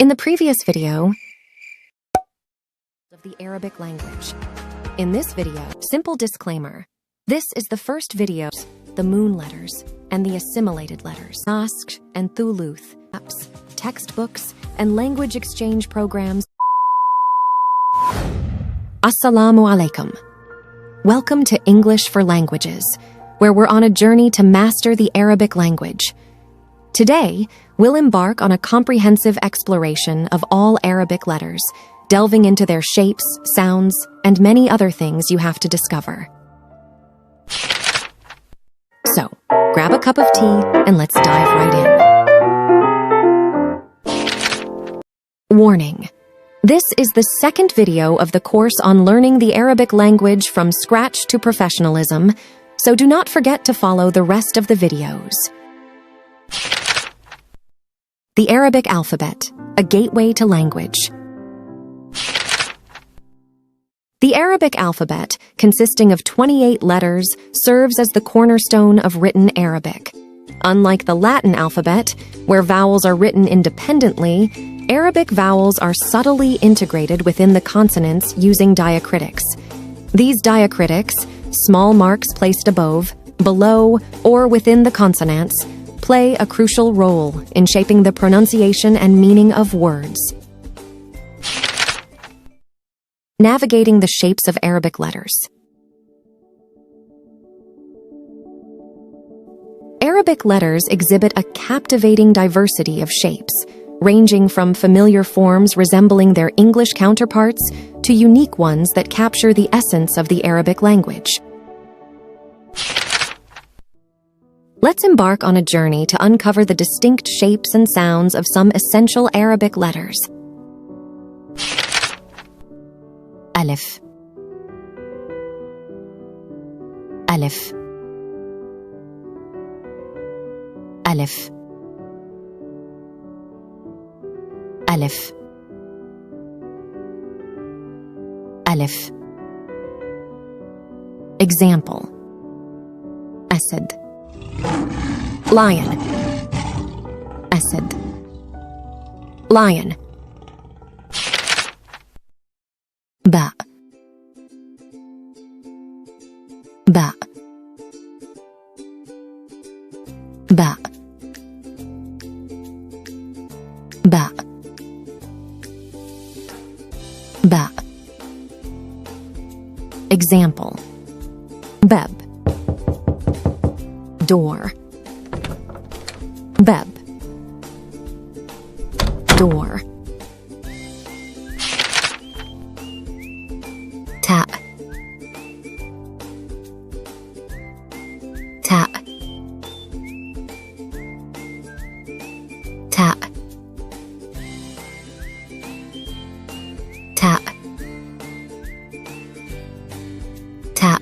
In the previous video of the Arabic language. In this video, simple disclaimer. This is the first video, the moon letters and the assimilated letters, Naskh and Thuluth, apps, textbooks, and language exchange programs. Assalamu alaikum. Welcome to English for Languages, where we're on a journey to master the Arabic language. Today, we'll embark on a comprehensive exploration of all Arabic letters, delving into their shapes, sounds, and many other things you have to discover. So, grab a cup of tea and let's dive right in. Warning. This is the second video of the course on learning the Arabic language from scratch to professionalism, so do not forget to follow the rest of the videos. The Arabic alphabet, a gateway to language. The Arabic alphabet, consisting of 28 letters, serves as the cornerstone of written Arabic. Unlike the Latin alphabet, where vowels are written independently, Arabic vowels are subtly integrated within the consonants using diacritics. These diacritics, small marks placed above, below, or within the consonants, play a crucial role in shaping the pronunciation and meaning of words. Navigating the shapes of Arabic letters. Arabic letters exhibit a captivating diversity of shapes, ranging from familiar forms resembling their English counterparts to unique ones that capture the essence of the Arabic language. Let's embark on a journey to uncover the distinct shapes and sounds of some essential Arabic letters. Alif. Alif. Alif. Alif. Alif. Example. Asad. Lion. Asad. Lion. Ba. Ba. Ba. Ba. Ba. Example. Bab. Door. Bab. Door. Ta. Ta. Ta. Ta. Ta.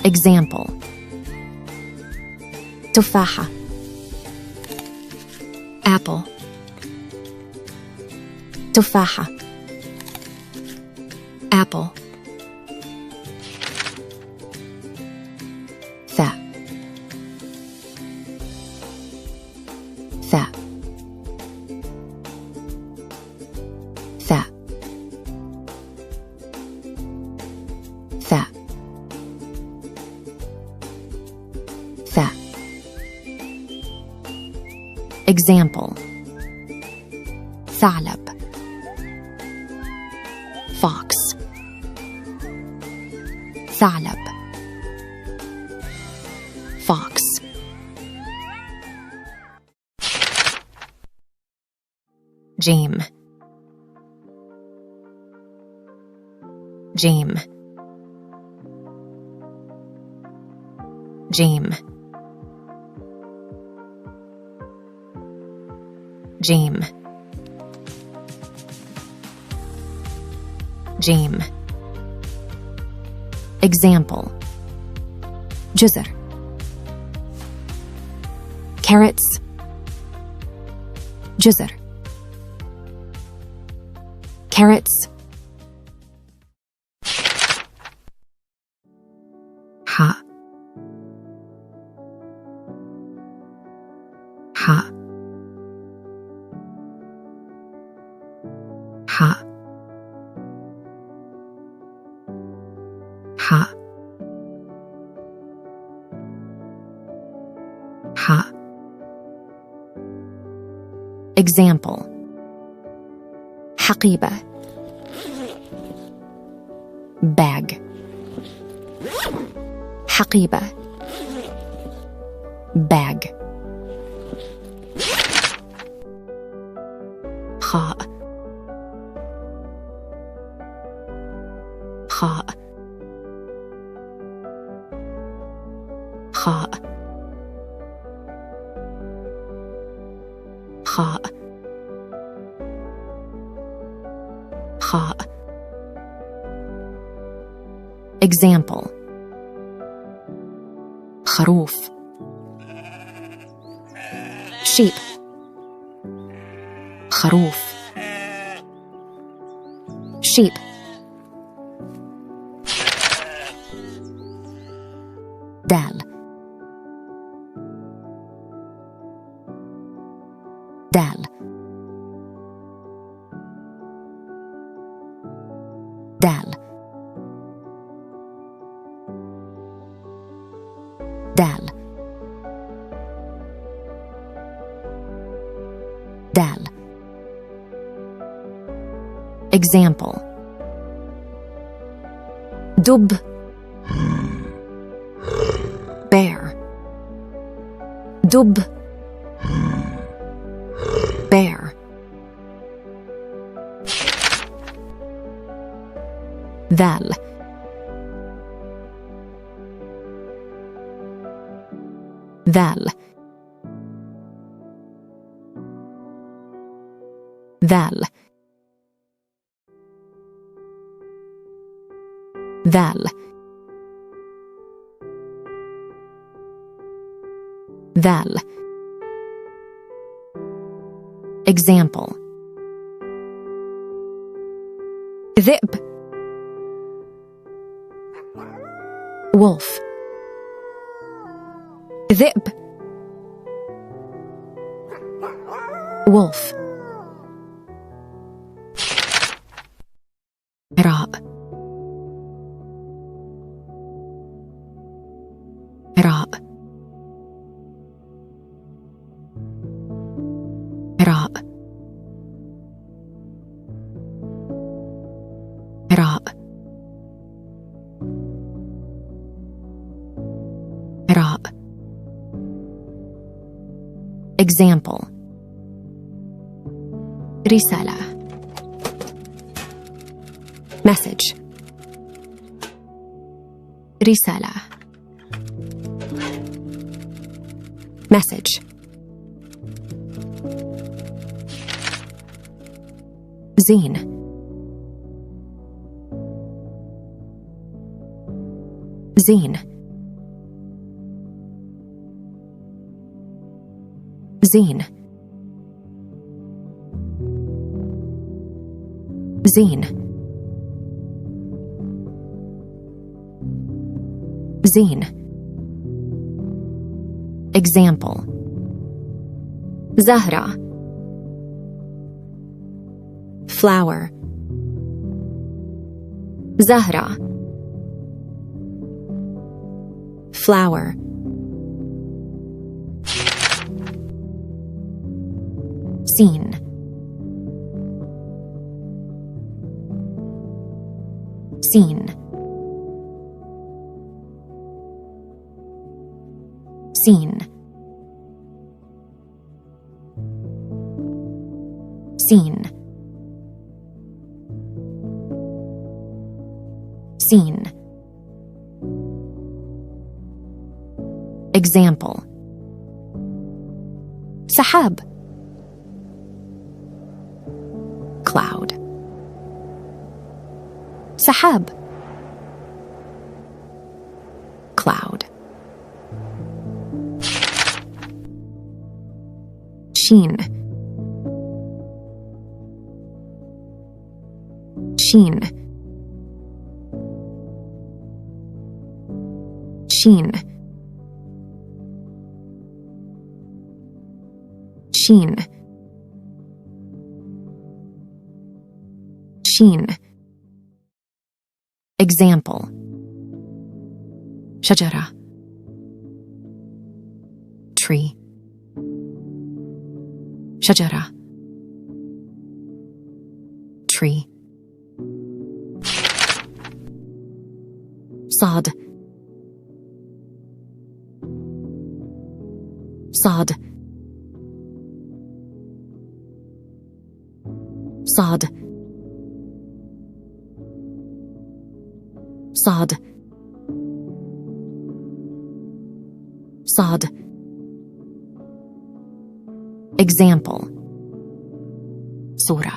Example. Tufaha. Apple. Tufaha. Apple. Tha. Tha. Tha. Tha. Tha. Example. Thalab. Fox. Thalab. Fox. Jim. Jim. Jim. Jim. Jim. Example. Juzr. Carrots. Juzr. Carrots. Ha. Ha. حاء حاء حاء. Example: حقيبة bag. حقيبة bag. خاء خاء خاء خاء خاء. Example: خروف sheep. خروف sheep. دال دال دال دال دال. Example: دب bear. دب bear. ذال ذال ذال ذال ذال. Example: ذئب wolf. ذئب wolf. راء راء راء راء راء. Example: رسالة message. رسالة message. زين زين زين زين زين. Example: زهرة flower. زهرة flower. سين سين سين سين سين. Example: سحاب cloud. سحاب cloud. شين شين شين شين machine. Example: شجرة, tree. شجرة, tree. صاد, صاد, صاد, صاد, صاد. Example: صورة,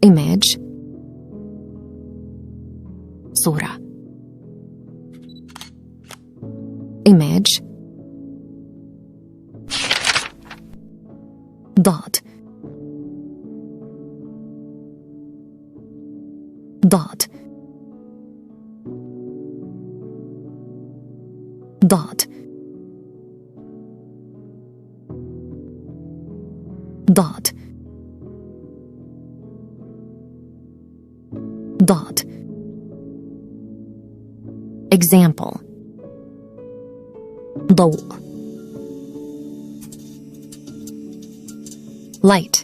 image. صورة, image. ضاد, ضاد, ضاد, ضاد, ضاد. Example: ضوء, light.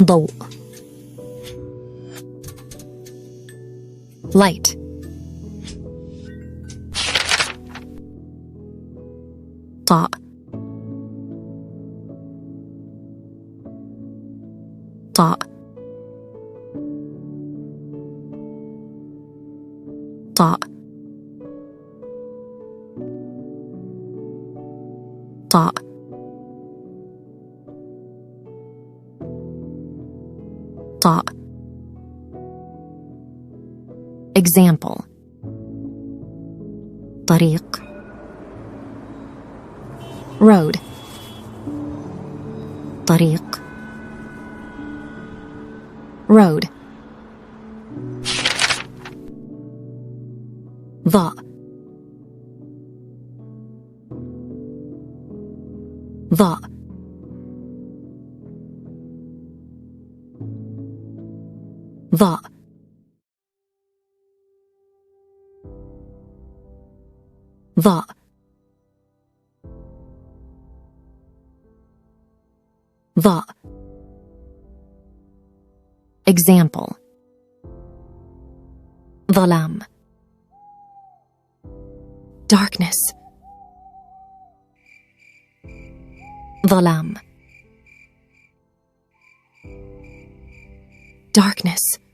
ضوء, light. طاء, طاء, طاء, طاء. طاء. Example: طريق, road. طريق, road. ضاء, ضاء, ضاء. ضاء. ضاء. Example: ظلام, darkness. ظلام, darkness.